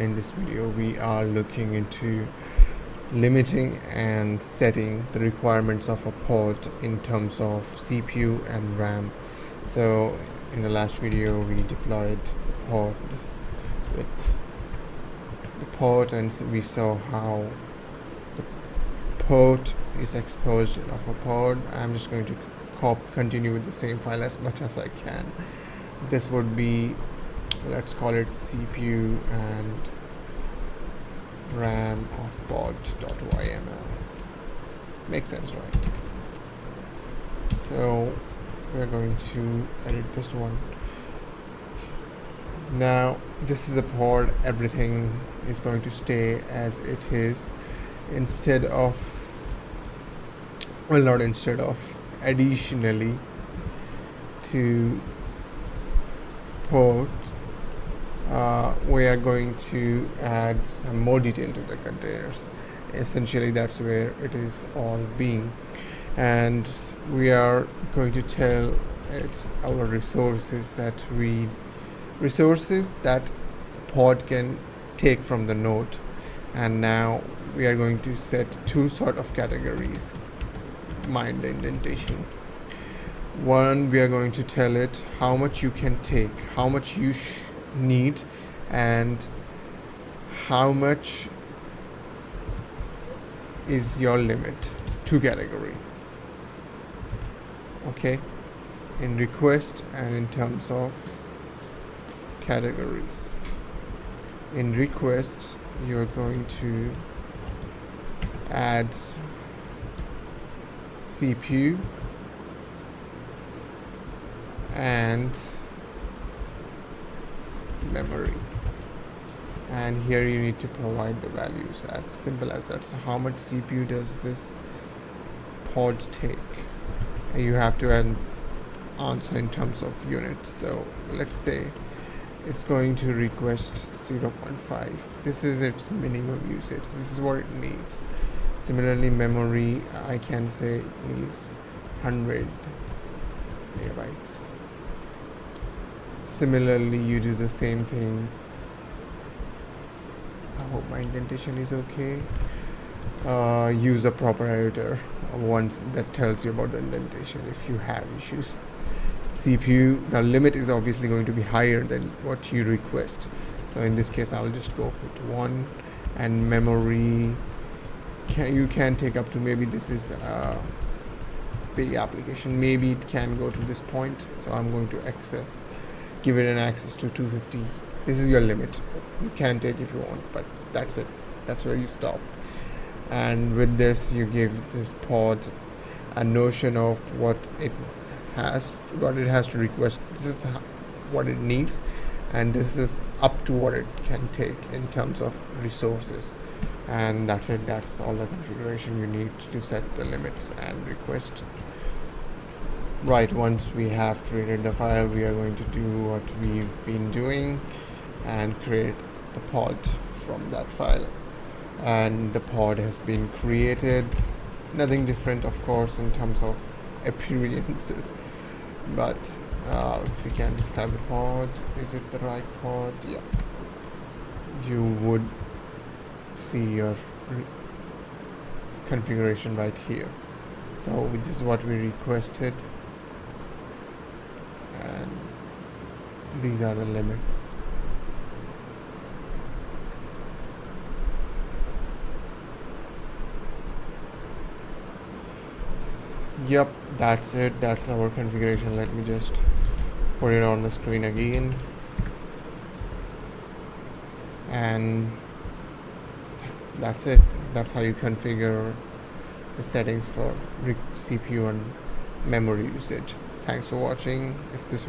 In this video we are looking into limiting and setting the requirements of a pod in terms of CPU and RAM. So in the last video we deployed the pod with the port, and we saw how the port is exposed of a pod. I'm just going to continue with the same file as much as I can. This would be, let's call it CPU and RAM of pod.yaml. Makes sense, right? So we're going to edit this one. Now this is a pod, everything is going to stay as it is. Additionally to port, we are going to add some more detail to the containers. Essentially that's where it is all being, and we are going to tell it our resources that pod can take from the node. And now we are going to set two sort of categories. Mind the indentation. One, we are going to tell it how much you can take, how much you need, and how much is your limit. Two categories. Okay, in request and in terms of categories. In request, you're going to add CPU and memory, and here you need to provide the values as simple as that. So how much CPU does this pod take? You have to add answer in terms of units. So let's say it's going to request 0.5. This is its minimum usage. This is what it needs. Similarly, memory, I can say it needs 100 megabytes. Similarly, you do the same thing. I hope my indentation is okay. Use a proper editor, once that tells you about the indentation if you have issues. CPU, the limit is obviously going to be higher than what you request. So in this case, I'll just go for 1. And memory, you can take up to, maybe this is a big application, maybe it can go to this point. So I'm going to give it an access to 250. This is your limit. You can take if you want, but that's it. That's where you stop. And with this, you give this pod a notion of what it has to request. This is what it needs, and this is up to what it can take in terms of resources. And that's it. That's all the configuration you need to set the limits and request. Right, once we have created the file, we are going to do what we've been doing and create the pod from that file. And the pod has been created. Nothing different, of course, in terms of appearances, but if we can describe the pod, is it the right pod? Yeah, you would see your configuration right here. So this is what we requested, and these are the limits. Yep, that's it. That's our configuration. Let me just put it on the screen again. And that's it. That's how you configure the settings for CPU and memory usage. Thanks for watching. If this